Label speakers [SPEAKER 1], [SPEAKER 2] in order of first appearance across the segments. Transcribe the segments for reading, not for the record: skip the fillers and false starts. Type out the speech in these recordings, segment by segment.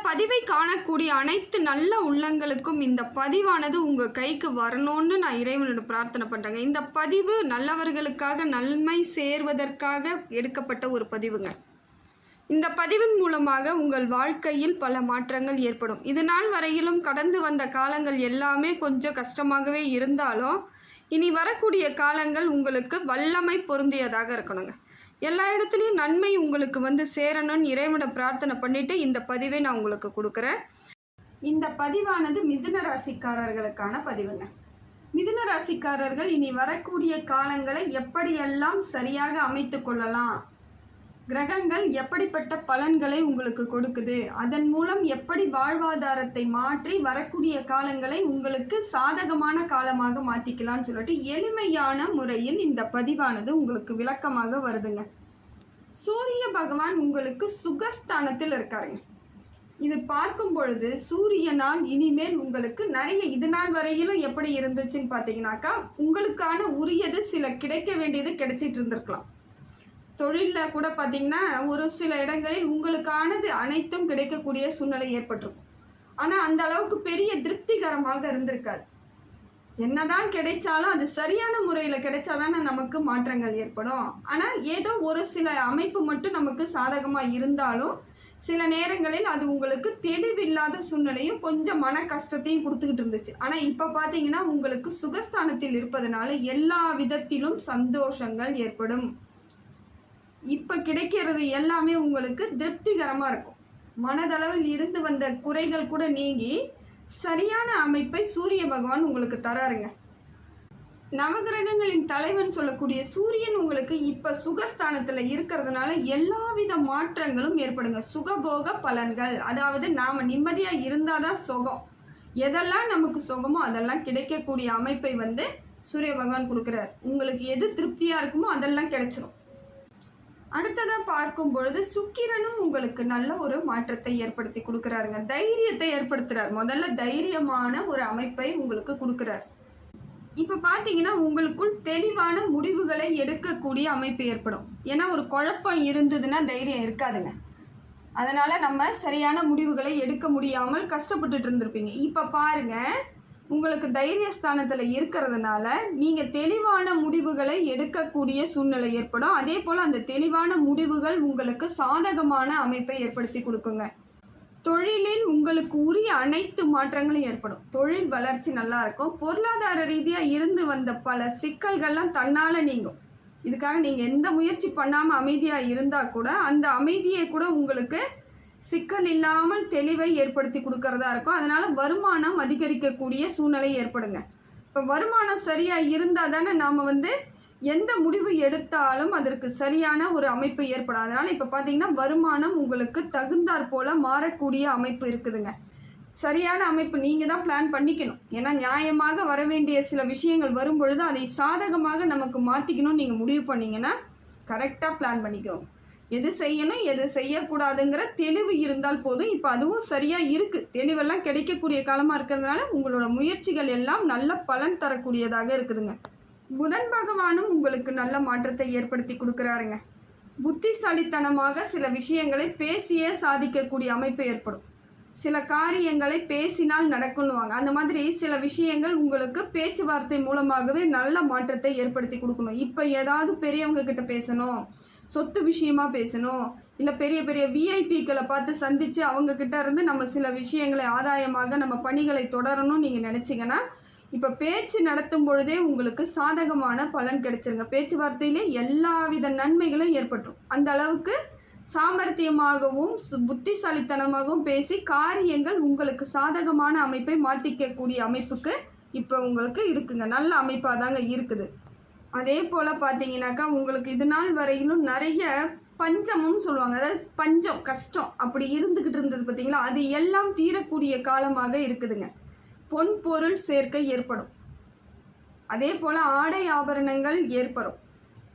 [SPEAKER 1] பதிவை காணக்கூடிய அனைத்து நல்ல உள்ளங்களுக்கும் இந்த பதிவானது உங்கள் கைக்கு வரணும்னு நான் இறைவனோட பிரார்த்தனை பண்ணுறேங்க. இந்த பதிவு நல்லவர்களுக்காக நன்மை சேர்வதற்காக எடுக்கப்பட்ட ஒரு பதிவுங்க. இந்த பதிவின் மூலமாக உங்கள் வாழ்க்கையில் பல மாற்றங்கள் ஏற்படும். இது நாள் வரையிலும் கடந்து வந்த காலங்கள் எல்லாமே கொஞ்சம் கஷ்டமாகவே இருந்தாலும் இனி வரக்கூடிய காலங்கள் உங்களுக்கு வல்லமை பொருந்தியதாக இருக்கணுங்க. எல்லா இடத்துலையும் நன்மை உங்களுக்கு சேரணும்னு இறைவனை பிரார்த்தனை பண்ணிவிட்டு இந்த பதிவை நான் உங்களுக்கு கொடுக்குறேன். இந்த பதிவானது மிதுன ராசிக்காரர்களுக்கான பதிவுங்க. மிதுன ராசிக்காரர்கள் இனி வரக்கூடிய காலங்களை எப்படியெல்லாம் சரியாக அமைத்து கொள்ளலாம், கிரகங்கள் எப்படிப்பட்ட பலன்களை உங்களுக்கு கொடுக்குது, அதன் மூலம் எப்படி வாழ்வாதாரத்தை மாற்றி வரக்கூடிய காலங்களை உங்களுக்கு சாதகமான காலமாக மாற்றிக்கலாம்னு சொல்லிட்டு எளிமையான முறையில் இந்த பதிவானது உங்களுக்கு விளக்கமாக வருதுங்க. சூரிய பகவான் உங்களுக்கு சுகஸ்தானத்தில் இருக்காருங்க. இது பார்க்கும் பொழுது சூரியனால் இனிமேல் உங்களுக்கு நிறைய இது நாள் வரையிலும் எப்படி இருந்துச்சுன்னு பார்த்தீங்கன்னாக்கா, உங்களுக்கான உரியது சில கிடைக்க வேண்டியது கிடைச்சிட்டு இருந்திருக்கலாம். தொழிலில் கூட பார்த்திங்கன்னா ஒரு சில இடங்களில் உங்களுக்கானது அனைத்தும் கிடைக்கக்கூடிய சூழ்நிலை ஏற்பட்டிருக்கும். ஆனால் அந்த அளவுக்கு பெரிய திருப்திகரமாக இருந்திருக்காது. என்னதான் கிடைச்சாலும் அது சரியான முறையில் கிடைச்சாதானே நமக்கு மாற்றங்கள் ஏற்படும். ஆனால் ஏதோ ஒரு சில அமைப்பு மட்டும் நமக்கு சாதகமாக இருந்தாலும் சில நேரங்களில் அது உங்களுக்கு தெளிவில்லாத சூழ்நிலையும் கொஞ்சம் மன கஷ்டத்தையும் கொடுத்துக்கிட்டு இருந்துச்சு. ஆனால் இப்போ பார்த்தீங்கன்னா உங்களுக்கு சுகஸ்தானத்தில் இருப்பதனால எல்லா விதத்திலும் சந்தோஷங்கள் ஏற்படும். இப்போ கிடைக்கிறது எல்லாமே உங்களுக்கு திருப்திகரமாக இருக்கும். மனதளவில் இருந்து வந்த குறைகள் கூட நீங்கி சரியான அமைப்பை சூரிய பகவான் உங்களுக்கு தராருங்க. நவகிரகங்களின் தலைவன் சொல்லக்கூடிய சூரியன் உங்களுக்கு இப்போ சுகஸ்தானத்தில் இருக்கிறதுனால எல்லாவித மாற்றங்களும் ஏற்படுங்க. சுகபோக பலன்கள், அதாவது நாம் நிம்மதியாக இருந்தால் தான் சுகம். எதெல்லாம் நமக்கு சுகமோ அதெல்லாம் கிடைக்கக்கூடிய அமைப்பை சூரிய பகவான் கொடுக்குறார். உங்களுக்கு எது திருப்தியாக இருக்குமோ அதெல்லாம் கிடைச்சிரும். அடுத்ததாக பார்க்கும் பொழுது சுக்கிரனும் உங்களுக்கு நல்ல ஒரு மாற்றத்தை ஏற்படுத்தி கொடுக்குறாருங்க. தைரியத்தை ஏற்படுத்துகிறார். முதல்ல தைரியமான ஒரு அமைப்பை உங்களுக்கு கொடுக்குறார். இப்போ பார்த்தீங்கன்னா உங்களுக்குள் தெளிவான முடிவுகளை எடுக்கக்கூடிய அமைப்பு ஏற்படும். ஏன்னா ஒரு குழப்பம் இருந்ததுன்னா தைரியம் இருக்காதுங்க. அதனால் நம்ம சரியான முடிவுகளை எடுக்க முடியாமல் கஷ்டப்பட்டுட்டு இருந்திருப்பீங்க. இப்போ பாருங்கள், உங்களுக்கு தைரியஸ்தானத்தில் இருக்கிறதுனால நீங்கள் தெளிவான முடிவுகளை எடுக்கக்கூடிய சூழ்நிலை ஏற்படும். அதே போல் அந்த தெளிவான முடிவுகள் உங்களுக்கு சாதகமான அமைப்பை ஏற்படுத்தி கொடுக்குங்க. தொழிலில் உங்களுக்கு உரிய அனைத்து மாற்றங்களும் ஏற்படும். தொழில் வளர்ச்சி நல்லா இருக்கும். பொருளாதார ரீதியாக இருந்து வந்த பல சிக்கல்கள்லாம் தன்னால் நீங்கும். இதுக்காக நீங்கள் எந்த முயற்சி பண்ணாமல் அமைதியாக இருந்தால் கூட அந்த அமைதியை கூட உங்களுக்கு சிக்கல் இல்லாமல் தெளிவை ஏற்படுத்தி கொடுக்கறதா இருக்கும். அதனால் வருமானம் அதிகரிக்கக்கூடிய சூழ்நிலை ஏற்படுங்க. இப்போ வருமானம் சரியாக இருந்தால் தானே நாம் எந்த முடிவு எடுத்தாலும் அதற்கு சரியான ஒரு அமைப்பு ஏற்படும். அதனால் இப்போ பார்த்தீங்கன்னா வருமானம் உங்களுக்கு தகுந்தாற் போல் மாறக்கூடிய அமைப்பு இருக்குதுங்க. சரியான அமைப்பு நீங்கள் தான் பிளான் பண்ணிக்கணும். ஏன்னா நியாயமாக வர வேண்டிய சில விஷயங்கள் வரும்பொழுது அதை சாதகமாக நமக்கு மாற்றிக்கணும்னு நீங்கள் முடிவு பண்ணிங்கன்னா கரெக்டாக பிளான் பண்ணிக்கணும். எது செய்யணும் எது செய்யக்கூடாதுங்கிற தெளிவு இருந்தால் போதும். இப்போ அதுவும் சரியாக இருக்குது. தெளிவெல்லாம் கிடைக்கக்கூடிய காலமாக இருக்கிறதுனால உங்களோட முயற்சிகள் எல்லாம் நல்ல பலன் தரக்கூடியதாக இருக்குதுங்க. புதன் பகவானும் உங்களுக்கு நல்ல மாற்றத்தை ஏற்படுத்தி கொடுக்குறாருங்க. புத்திசாலித்தனமாக சில விஷயங்களை பேசியே சாதிக்கக்கூடிய அமைப்பு ஏற்படும். சில காரியங்களை பேசினால் நடக்கணுவாங்க. அந்த மாதிரி சில விஷயங்கள் உங்களுக்கு பேச்சுவார்த்தை மூலமாகவே நல்ல மாற்றத்தை ஏற்படுத்தி கொடுக்கணும். இப்போ ஏதாவது பெரியவங்க கிட்ட பேசணும், சொத்து விஷயமா பேசணும், இல்லை பெரிய பெரிய விஐபிக்களை பார்த்து சந்தித்து அவங்கக்கிட்ட இருந்து நம்ம சில விஷயங்களை ஆதாயமாக நம்ம பணிகளை தொடரணும்னு நீங்கள் நினச்சிங்கன்னா இப்போ பேச்சு நடத்தும் பொழுதே உங்களுக்கு சாதகமான பலன் கிடைச்சிருங்க. பேச்சுவார்த்தையிலே எல்லாவித நன்மைகளும் ஏற்பட்டுரும். அந்த அளவுக்கு சாமர்த்தியமாகவும் புத்திசாலித்தனமாகவும் பேசி காரியங்கள் உங்களுக்கு சாதகமான அமைப்பை மாற்றிக்கக்கூடிய அமைப்புக்கு இப்போ உங்களுக்கு இருக்குங்க. நல்ல அமைப்பாக தாங்க இருக்குது. அதே போல் பார்த்தீங்கன்னாக்கா உங்களுக்கு இது நாள் வரையிலும் நிறைய பஞ்சமும் சொல்லுவாங்க. அதாவது பஞ்சம் கஷ்டம் அப்படி இருந்துக்கிட்டு இருந்தது பார்த்தீங்களா, அது எல்லாம் தீரக்கூடிய காலமாக இருக்குதுங்க. பொன் பொருள் சேர்க்கை ஏற்படும். அதே போல் ஆடை ஆபரணங்கள் ஏற்படும்.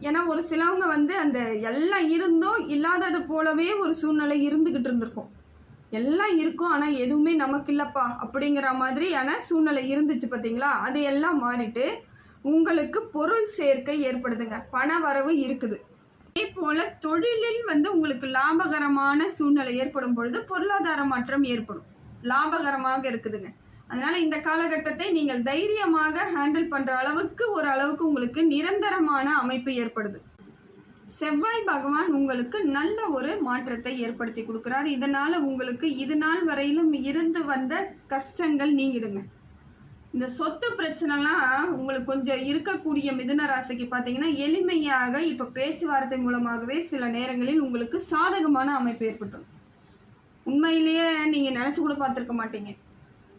[SPEAKER 1] ஏன்னா ஒரு சிலவங்க அந்த எல்லாம் இருந்தும் இல்லாதது போலவே ஒரு சூழ்நிலை இருந்துக்கிட்டு இருந்திருக்கும். எல்லாம் இருக்கும் ஆனால் எதுவுமே நமக்கு இல்லைப்பா அப்படிங்கிற மாதிரியான சூழ்நிலை இருந்துச்சு பார்த்தீங்களா, அதையெல்லாம் மாறிட்டு உங்களுக்கு பொருள் சேர்க்கை ஏற்படுதுங்க. பண வரவு இருக்குது. அதே போல தொழிலில் உங்களுக்கு லாபகரமான சூழ்நிலை ஏற்படும் பொழுது பொருளாதார மாற்றம் ஏற்படும், லாபகரமாக இருக்குதுங்க. அதனால இந்த காலகட்டத்தை நீங்கள் தைரியமாக ஹேண்டில் பண்ற அளவுக்கு உங்களுக்கு நிரந்தரமான அமைப்பு ஏற்படுது. செவ்வாய் பகவான் உங்களுக்கு நல்ல ஒரு மாற்றத்தை ஏற்படுத்தி கொடுக்குறார். இதனால உங்களுக்கு இது நாள் வரையிலும் இருந்து வந்த கஷ்டங்கள் நீங்கிடுங்க. இந்த சொத்து பிரச்சனைலாம் உங்களுக்கு கொஞ்சம் இருக்கக்கூடிய மிதுன ராசிக்கு பார்த்தீங்கன்னா எளிமையாக இப்போ பேச்சுவார்த்தை மூலமாகவே சில நேரங்களில் உங்களுக்கு சாதகமான அமைப்பு ஏற்பட்டுரும். உண்மையிலேயே நீங்கள் நினச்சி கூட பார்த்துருக்க மாட்டீங்க,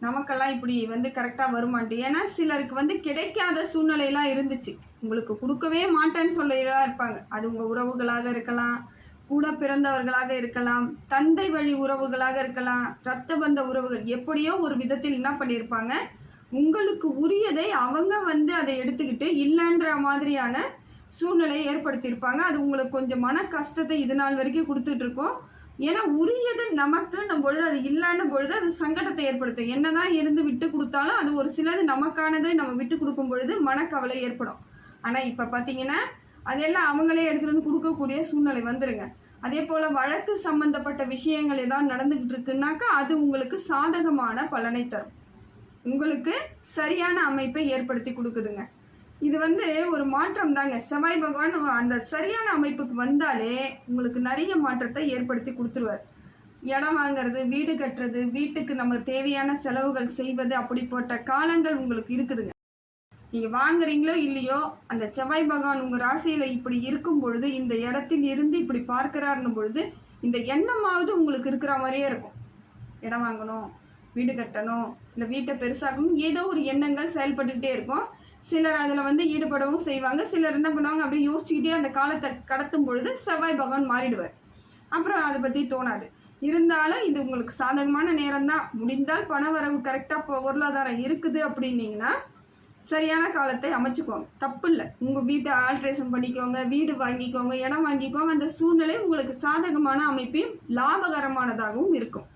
[SPEAKER 1] நமக்கெல்லாம் இப்படி கரெக்டாக வருமான்ட்டு. ஏன்னா சிலருக்கு கிடைக்காத சூழ்நிலையெல்லாம் இருந்துச்சு, உங்களுக்கு கொடுக்கவே மாட்டேன்னு சொல்லலாம் இருப்பாங்க. அது உங்கள் உறவுகளாக இருக்கலாம், கூட பிறந்தவர்களாக இருக்கலாம், தந்தை வழி உறவுகளாக இருக்கலாம், இரத்த பந்த உறவுகள், எப்படியோ ஒரு விதத்தில் என்ன பண்ணியிருப்பாங்க, உங்களுக்கு உரியதை அவங்க அதை எடுத்துக்கிட்டு இல்லைன்ற மாதிரியான சூழ்நிலையை ஏற்படுத்தியிருப்பாங்க. அது உங்களுக்கு கொஞ்சம் மன கஷ்டத்தை இது நாள் வரைக்கும் கொடுத்துட்ருக்கோம். ஏன்னா உரியது நமக்குன்னும் பொழுது அது இல்லைன்னு பொழுது அது சங்கடத்தை ஏற்படுத்தும். என்னதான் இருந்து விட்டு கொடுத்தாலும் அது ஒரு சிலது நமக்கானதை நம்ம விட்டு கொடுக்கும் பொழுது மனக்கவலை ஏற்படும். ஆனால் இப்போ பார்த்தீங்கன்னா அதெல்லாம் அவங்களே எடுத்துகிட்டு வந்து கொடுக்கக்கூடிய சூழ்நிலை வந்துருங்க. அதே போல் வழக்கு சம்பந்தப்பட்ட விஷயங்கள் ஏதாவது நடந்துக்கிட்டு இருக்குன்னாக்கா அது உங்களுக்கு சாதகமான பலனை தரும், உங்களுக்கு சரியான அமைப்பை ஏற்படுத்தி கொடுக்குதுங்க. இது ஒரு மாற்றம் தாங்க. செவ்வாய் பகவான் அந்த சரியான அமைப்புக்கு வந்தாலே உங்களுக்கு நிறைய மாற்றத்தை ஏற்படுத்தி கொடுத்துருவார். இடம் வாங்கிறது, வீடு கட்டுறது, வீட்டுக்கு நம்ம தேவையான செலவுகள் செய்வது, அப்படிப்பட்ட காலங்கள் உங்களுக்கு இருக்குதுங்க. நீங்கள் வாங்குறீங்களோ இல்லையோ அந்த செவ்வாய் பகவான் உங்கள் ராசியில் இப்படி இருக்கும் பொழுது, இந்த இடத்தில் இருந்து இப்படி பார்க்கிறாருன்னும் பொழுது இந்த எண்ணமாவது உங்களுக்கு இருக்கிற மாதிரியே இருக்கும். இடம் வாங்கணும், வீடு கட்டணும், இல்லை வீட்டை பெருசாகணும், ஏதோ ஒரு எண்ணங்கள் செயல்பட்டுக்கிட்டே இருக்கும். சிலர் அதில் ஈடுபடவும் செய்வாங்க. சிலர் என்ன பண்ணுவாங்க, அப்படியே யோசிச்சுக்கிட்டே அந்த காலத்தை கடத்தும் பொழுது செவ்வாய் பகவான் மாறிடுவார். அப்புறம் அதை பற்றி தோணாது. இருந்தாலும் இது உங்களுக்கு சாதகமான நேரம் தான். முடிந்தால் பண வரவு கரெக்டாக பொருளாதாரம் இருக்குது அப்படின்னீங்கன்னா சரியான காலத்தை அமைச்சுக்கோங்க, தப்பு இல்லை. உங்கள் வீட்டை ஆல்ட்ரேஷன் பண்ணிக்கோங்க, வீடு வாங்கிக்கோங்க, இடம் வாங்கிக்கோங்க. அந்த சூழ்நிலை உங்களுக்கு சாதகமான அமைப்பையும் லாபகரமானதாகவும் இருக்கும்.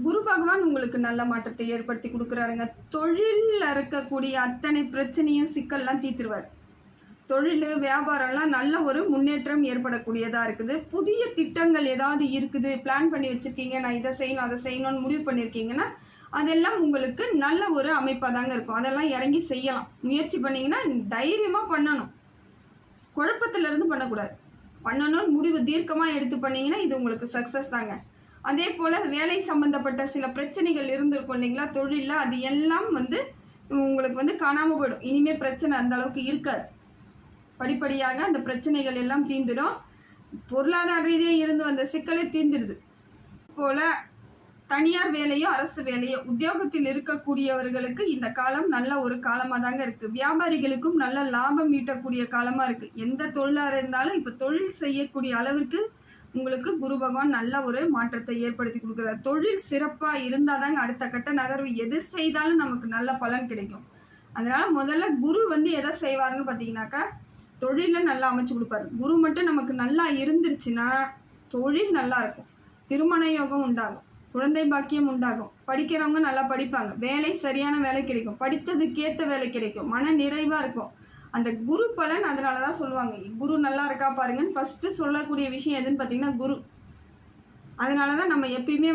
[SPEAKER 1] குரு பகவான் உங்களுக்கு நல்ல மாற்றத்தை ஏற்படுத்தி கொடுக்குறாருங்க. தொழிலில் இருக்கக்கூடிய அத்தனை பிரச்சனையும் சிக்கல்லாம் தீர்த்துருவார். தொழில் வியாபாரம்லாம் நல்ல ஒரு முன்னேற்றம் ஏற்படக்கூடியதாக இருக்குது. புதிய திட்டங்கள் ஏதாவது இருக்குது, பிளான் பண்ணி வச்சுருக்கீங்க, நான் இதை செய்யணும் அதை செய்யணும்னு முடிவு பண்ணியிருக்கீங்கன்னா அதெல்லாம் உங்களுக்கு நல்ல ஒரு அமைப்பாக தாங்க இருக்கும். அதெல்லாம் இறங்கி செய்யலாம். முயற்சி பண்ணிங்கன்னா தைரியமாக பண்ணணும், குழப்பத்திலேருந்து பண்ணக்கூடாது. பண்ணணும்னு முடிவு தீர்க்கமாக எடுத்து பண்ணிங்கன்னா இது உங்களுக்கு சக்ஸஸ் தாங்க. அதே போல் வேலை சம்மந்தப்பட்ட சில பிரச்சனைகள் இருந்திருக்கும் இல்லைங்களா தொழிலில், அது எல்லாம் உங்களுக்கு காணாமல் போயிடும். இனிமேல் பிரச்சனை அந்த அளவுக்கு இருக்காது. படிப்படியாக அந்த பிரச்சனைகள் எல்லாம் தீர்ந்துடும். பொருளாதார ரீதியாக இருந்து வந்த சிக்கலே தீர்ந்துடுது. போல் தனியார் வேலையோ அரசு வேலையோ உத்தியோகத்தில் இருக்கக்கூடியவர்களுக்கு இந்த காலம் நல்ல ஒரு காலமாக தாங்க இருக்குது. வியாபாரிகளுக்கும் நல்ல லாபம் ஈட்டக்கூடிய காலமாக இருக்குது. எந்த தொழிலாக இருந்தாலும் இப்போ தொழில் செய்யக்கூடிய அளவிற்கு உங்களுக்கு குரு பகவான் நல்ல ஒரு மாற்றத்தை ஏற்படுத்தி கொடுக்குறாரு. தொழில் சிறப்பாக இருந்தால் தாங்க அடுத்த கட்ட நகர்வு எது செய்தாலும் நமக்கு நல்ல பலன் கிடைக்கும். அதனால் முதல்ல குரு எதை செய்வார்னு பார்த்தீங்கன்னாக்கா தொழிலில் நல்லா அமைச்சு கொடுப்பாரு. குரு மட்டும் நமக்கு நல்லா இருந்துருச்சுன்னா தொழில் நல்லா இருக்கும், திருமண யோகம் உண்டாகும், குழந்தை பாக்கியம் உண்டாகும், படிக்கிறவங்க நல்லா படிப்பாங்க, வேலை சரியான வேலை கிடைக்கும், படித்ததுக்கேற்ற வேலை கிடைக்கும், மன நிறைவாக இருக்கும். அந்த குரு பலன் அதனால தான் சொல்லுவாங்க குரு நல்லா இருக்கா பாருங்கன்னு ஃபஸ்ட்டு சொல்லக்கூடிய விஷயம் எதுன்னு பார்த்தீங்கன்னா குரு. அதனால தான் நம்ம எப்பயுமே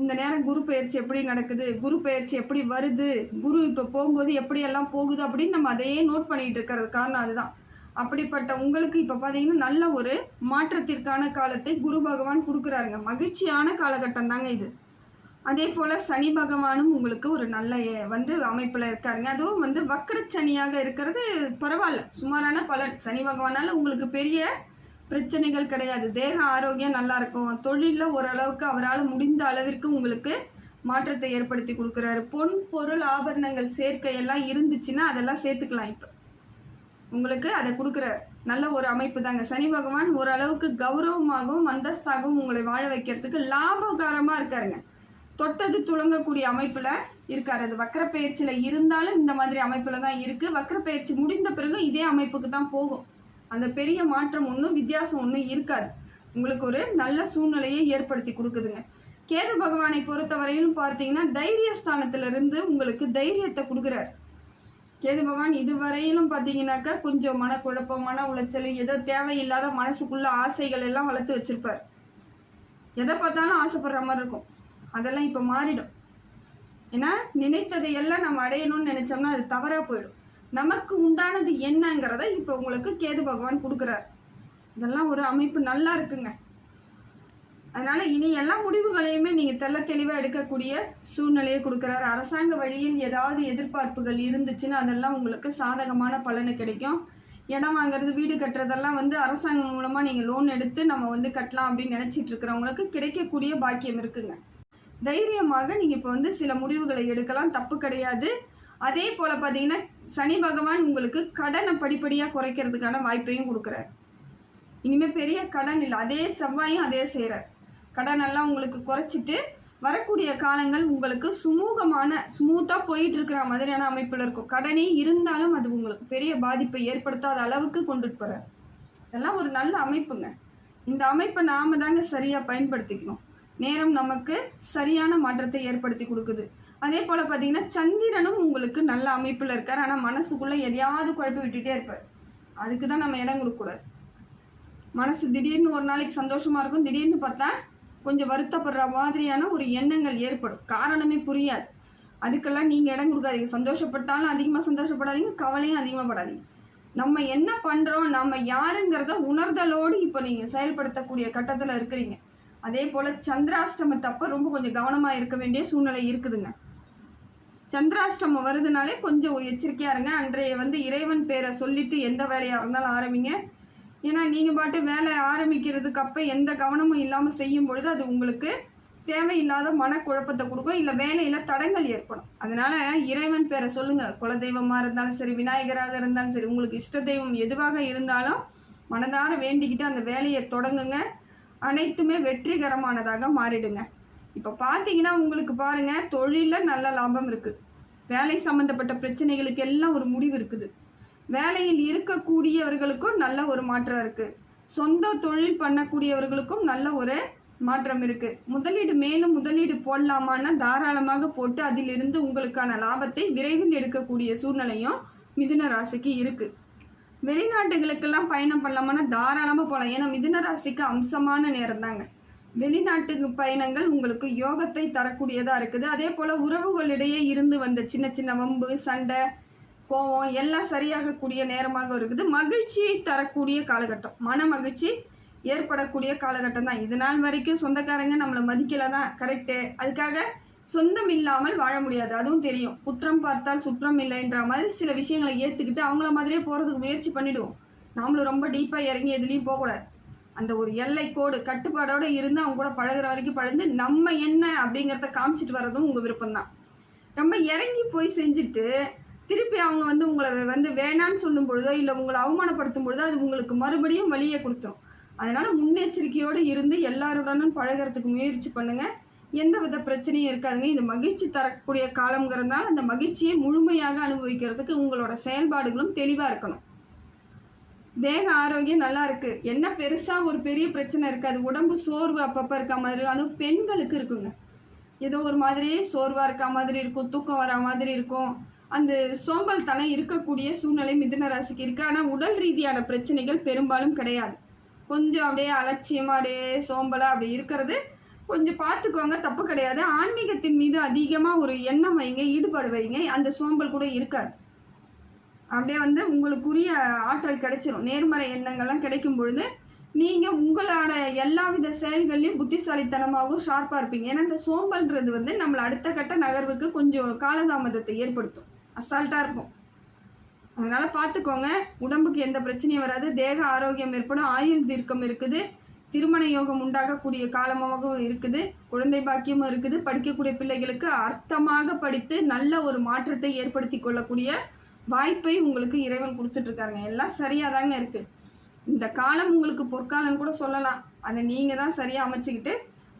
[SPEAKER 1] இந்த நேரம் குரு பயிற்சி எப்படி நடக்குது, குரு பயிற்சி எப்படி வருது, குரு இப்போ போகும்போது எப்படியெல்லாம் போகுது அப்படின்னு நம்ம அதையே நோட் பண்ணிகிட்டு இருக்கிறது காரணம் அதுதான். அப்படிப்பட்ட உங்களுக்கு இப்போ பார்த்தீங்கன்னா நல்ல ஒரு மாற்றத்திற்கான காலத்தை குரு பகவான் கொடுக்குறாருங்க. மகிழ்ச்சியான காலகட்டம் தாங்க இது. அதே போல் சனி பகவானும் உங்களுக்கு ஒரு நல்ல அமைப்பில் இருக்காருங்க. அதுவும் வக்ரச்சனியாக இருக்கிறது பரவாயில்ல, சுமாரான பலன். சனி பகவானால் உங்களுக்கு பெரிய பிரச்சனைகள் கிடையாது. தேக ஆரோக்கியம் நல்லாயிருக்கும். தொழிலில் ஓரளவுக்கு அவரால் முடிந்த அளவிற்கு உங்களுக்கு மாற்றத்தை ஏற்படுத்தி கொடுக்குறாரு. பொன் பொருள் ஆபரணங்கள் சேர்க்கையெல்லாம் இருந்துச்சுன்னா அதெல்லாம் சேர்த்துக்கலாம். இப்போ உங்களுக்கு அதை கொடுக்குறாரு. நல்ல ஒரு அமைப்பு தாங்க. சனி பகவான் ஓரளவுக்கு கௌரவமாகவும் அந்தஸ்தாகவும் உங்களை வாழ வைக்கிறதுக்கு லாபகாரமாக இருக்காருங்க. தொட்டது துளங்கக்கூடிய அமைப்பில் இருக்கார். அது வக்ரப்பெயர்ச்சியில் இருந்தாலும் இந்த மாதிரி அமைப்பில் தான் இருக்குது. வக்ரப்பெயர்ச்சி முடிந்த பிறகு இதே அமைப்புக்கு தான் போகும். அந்த பெரிய மாற்றம் ஒன்றும் வித்தியாசம் ஒன்றும் இருக்காது. உங்களுக்கு ஒரு நல்ல சூழ்நிலையை ஏற்படுத்தி கொடுக்குதுங்க. கேது பகவானை பொறுத்தவரையிலும் பார்த்தீங்கன்னா தைரியஸ்தானத்திலிருந்து உங்களுக்கு தைரியத்தை கொடுக்குறார். கேது பகவான் இதுவரையிலும் பார்த்தீங்கன்னாக்கா கொஞ்சம் மனக்குழப்பம், மன உளைச்சல், ஏதோ தேவையில்லாத மனசுக்குள்ள ஆசைகள் எல்லாம் வளர்த்து வச்சிருப்பார். எதை பார்த்தாலும் ஆசைப்படுற மாதிரி இருக்கும். அதெல்லாம் இப்போ மாறிடும். ஏன்னா நினைத்ததை எல்லாம் நம்ம அடையணும்னு நினைச்சோம்னா அது தவறாக போயிடும். நமக்கு உண்டானது என்னங்கிறத இப்போ உங்களுக்கு கேது பகவான் கொடுக்குறார். இதெல்லாம் ஒரு அமைப்பு நல்லா இருக்குங்க. அதனால் இனி எல்லா முடிவுகளையுமே நீங்கள் தெள்ள தெளிவாக எடுக்கக்கூடிய சூழ்நிலையை கொடுக்குறாரு. அரசாங்க வழியில் ஏதாவது எதிர்பார்ப்புகள் இருந்துச்சுன்னா அதெல்லாம் உங்களுக்கு சாதகமான பலனை கிடைக்கும். இடம் வாங்குறது, வீடு கட்டுறதெல்லாம் அரசாங்கம் மூலமாக நீங்கள் லோன் எடுத்து நம்ம கட்டலாம் அப்படின்னு நினச்சிட்டு இருக்கிறவங்களுக்கு கிடைக்கக்கூடிய பாக்கியம் இருக்குங்க. தைரியமாக நீங்கள் இப்போ சில முடிவுகளை எடுக்கலாம், தப்பு கிடையாது. அதே போல் பார்த்தீங்கன்னா சனி பகவான் உங்களுக்கு கடனை படிப்படியாக குறைக்கிறதுக்கான வாய்ப்பையும் கொடுக்குறாரு. இனிமேல் பெரிய கடன் இல்லை. அதே செவ்வாயும் அதே செய்கிறார். கடனெல்லாம் உங்களுக்கு குறைச்சிட்டு வரக்கூடிய காலங்கள் உங்களுக்கு ஸ்மூத்தாக போயிட்டு இருக்கிற மாதிரியான அமைப்பில் இருக்கும். கடனே இருந்தாலும் அது உங்களுக்கு பெரிய பாதிப்பை ஏற்படுத்தாத அளவுக்கு கொண்டுட்டு போகிறார். இதெல்லாம் ஒரு நல்ல அமைப்புங்க. இந்த அமைப்பை நாம் தாங்க சரியாக பயன்படுத்திக்கணும். நேரம் நமக்கு சரியான மாற்றத்தை ஏற்படுத்தி கொடுக்குது. அதே போல் பார்த்தீங்கன்னா சந்திரனும் உங்களுக்கு நல்ல அமைப்பில் இருக்கார். ஆனால் மனசுக்குள்ளே எதையாவது குழப்பி விட்டுட்டே இருப்பார். அதுக்கு தான் நம்ம இடம் கொடுக்கக்கூடாது. மனசு திடீர்னு ஒரு நாளைக்கு சந்தோஷமாக இருக்கும், திடீர்னு பார்த்தா கொஞ்சம் வருத்தப்படுற மாதிரியான ஒரு எண்ணங்கள் ஏற்படும். காரணமே புரியாது. அதுக்கெல்லாம் நீங்கள் இடம் கொடுக்காதீங்க. சந்தோஷப்பட்டாலும் அதிகமாக சந்தோஷப்படாதீங்க, கவலையும் அதிகமாக படாதீங்க. நம்ம என்ன பண்ணுறோம், நம்ம யாருங்கிறத உணர்தலோடு இப்போ நீங்கள் செயல்படுத்தக்கூடிய கட்டத்தில் இருக்கிறீங்க. அதே போல் சந்திராஷ்டமத்தப்போ ரொம்ப கொஞ்சம் கவனமாக இருக்க வேண்டிய சூழ்நிலை இருக்குதுங்க. சந்திராஷ்டமம் வருதுனாலே கொஞ்சம் எச்சரிக்கையாக இருங்க. அன்றைய இறைவன் பேரை சொல்லிவிட்டு எந்த வேலையாக இருந்தாலும் ஆரம்பிங்க. ஏன்னா நீங்கள் பாட்டு வேலை ஆரம்பிக்கிறதுக்கு அப்போ எந்த கவனமும் இல்லாமல் செய்யும் பொழுது அது உங்களுக்கு தேவையில்லாத மனக்குழப்பத்தை கொடுக்கும், இல்லை வேலையில் தடங்கள் ஏற்படும். அதனால் இறைவன் பேரை சொல்லுங்கள். குலதெய்வமாக இருந்தாலும் சரி, விநாயகராக இருந்தாலும் சரி, உங்களுக்கு இஷ்ட தெய்வம் எதுவாக இருந்தாலும் மனதார வேண்டிக்கிட்டு அந்த வேலையை தொடங்குங்க. அனைத்துமே வெற்றிகரமானதாக மாறிடுங்க. இப்போ பார்த்தீங்கன்னா உங்களுக்கு பாருங்கள், தொழிலில் நல்ல லாபம் இருக்குது. வேலை சம்மந்தப்பட்ட பிரச்சனைகளுக்கு எல்லாம் ஒரு முடிவு இருக்குது. வேலையில் இருக்கக்கூடியவர்களுக்கும் நல்ல ஒரு மாற்றம் இருக்குது. சொந்த தொழில் பண்ணக்கூடியவர்களுக்கும் நல்ல ஒரு மாற்றம் இருக்குது. முதலீடு மேலும் முதலீடு போடலாமான்னா தாராளமாக போட்டு அதிலிருந்து உங்களுக்கான லாபத்தை விரைவில் எடுக்கக்கூடிய சூழ்நிலையும் மிதுன ராசிக்கு இருக்குது. வெளிநாட்டுகளுக்கெல்லாம் பயணம் பண்ணலாமான்னா தாராளமாக போகலாம். ஏன்னா மிதுன ராசிக்கு அம்சமான நேரம் தாங்க. வெளிநாட்டுக்கு பயணங்கள் உங்களுக்கு யோகத்தை தரக்கூடியதாக இருக்குது. அதே போல் உறவுகளிடையே இருந்து வந்த சின்ன சின்ன வம்பு, சண்டை, கோவம் எல்லாம் சரியாகக்கூடிய நேரமாக இருக்குது. மகிழ்ச்சியை தரக்கூடிய காலகட்டம், மன மகிழ்ச்சி ஏற்படக்கூடிய காலகட்டம் தான். இது நாள் வரைக்கும் சொந்தக்காரங்க நம்மளை மதிக்கலை தான், கரெக்டு. அதுக்காக சொந்தம் இல்லாமல் வாழ முடியாது, அதுவும் தெரியும். குற்றம் பார்த்தால் சுற்றம் இல்லைன்ற மாதிரி சில விஷயங்களை ஏற்றுக்கிட்டு அவங்கள மாதிரியே போகிறதுக்கு முயற்சி பண்ணிவிடுவோம். நாமளும் ரொம்ப டீப்பாக இறங்கி எதுலேயும் போகக்கூடாது. அந்த ஒரு எல்லை கோடு கட்டுப்பாடோடு இருந்து அவங்க கூட பழகிற வரைக்கும் பழந்து நம்ம என்ன அப்படிங்கிறத காமிச்சிட்டு வர்றதும் உங்கள் விருப்பம்தான். ரொம்ப இறங்கி போய் செஞ்சுட்டு திருப்பி அவங்க உங்களை வேணான்னு சொல்லும் பொழுதோ இல்லை உங்களை அவமானப்படுத்தும் பொழுதோ அது உங்களுக்கு மறுபடியும் வழியை கொடுத்துரும். அதனால் முன்னெச்சரிக்கையோடு இருந்து எல்லாருடனும் பழகிறதுக்கு முயற்சி பண்ணுங்கள். எந்த வித பிரச்சனையும் இருக்காதுங்க. இது மகிழ்ச்சி தரக்கூடிய காலங்கிறதுனால அந்த மகிழ்ச்சியை முழுமையாக அனுபவிக்கிறதுக்கு உங்களோட செயல்பாடுகளும் தெளிவாக இருக்கணும். தேக ஆரோக்கியம் நல்லா இருக்குது. என்ன பெருசாக ஒரு பெரிய பிரச்சனை இருக்காது. உடம்பு சோர்வு அப்பப்போ இருக்க மாதிரி, அதுவும் பெண்களுக்கு இருக்குங்க. ஏதோ ஒரு மாதிரியே சோர்வாக இருக்க மாதிரி இருக்கும், தூக்கம் வர மாதிரி இருக்கும். அந்த சோம்பல் தனம் இருக்கக்கூடிய சூழ்நிலை மிதுன ராசிக்கு இருக்குது. ஆனால் உடல் ரீதியான பிரச்சனைகள் பெரும்பாலும் கிடையாது. கொஞ்சம் அப்படியே அலட்சியமாக அப்படியே சோம்பலாக அப்படி இருக்கிறது கொஞ்சம் பார்த்துக்கோங்க, தப்பு கிடையாது. ஆன்மீகத்தின் மீது அதிகமாக ஒரு எண்ணம் வைங்க, ஈடுபாடு வைங்க, அந்த சோம்பல் கூட இருக்காது. அப்படியே உங்களுக்குரிய ஆற்றல் கிடைச்சிரும். நேர்மறை எண்ணங்கள்லாம் கிடைக்கும் பொழுது நீங்கள் உங்களோட எல்லா வித செயல்கள்லையும் புத்திசாலித்தனமாகவும் ஷார்ப்பாக இருப்பீங்க. ஏன்னா இந்த சோம்பல்ன்றது நம்மளை அடுத்த கட்ட நகர்வுக்கு கொஞ்சம் காலதாமதத்தை ஏற்படுத்தும். அசால்ட்டாக இருக்கும். அதனால் பார்த்துக்கோங்க. உடம்புக்கு எந்த பிரச்சனையும் வராது. தேக ஆரோக்கியம் ஏற்படும். ஆயுள் தீர்க்கம் இருக்குது. திருமண யோகம் உண்டாகக்கூடிய காலமாகவும் இருக்குது. குழந்தை பாக்கியமும் இருக்குது. படிக்கக்கூடிய பிள்ளைகளுக்கு அர்த்தமாக படித்து நல்ல ஒரு மாற்றத்தை ஏற்படுத்தி கொள்ளக்கூடிய வாய்ப்பை உங்களுக்கு இறைவன் கொடுத்துட்ருக்காருங்க. எல்லாம் சரியாக தாங்க இருக்குது. இந்த காலம் உங்களுக்கு பொற்காலம் கூட சொல்லலாம். அதை நீங்கள் தான் சரியாக அமைச்சிக்கிட்டு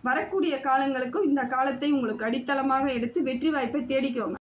[SPEAKER 1] வரக்கூடிய காலங்களுக்கும் இந்த காலத்தை உங்களுக்கு அடித்தளமாக எடுத்து வெற்றி வாய்ப்பை தேடிக்கோங்க.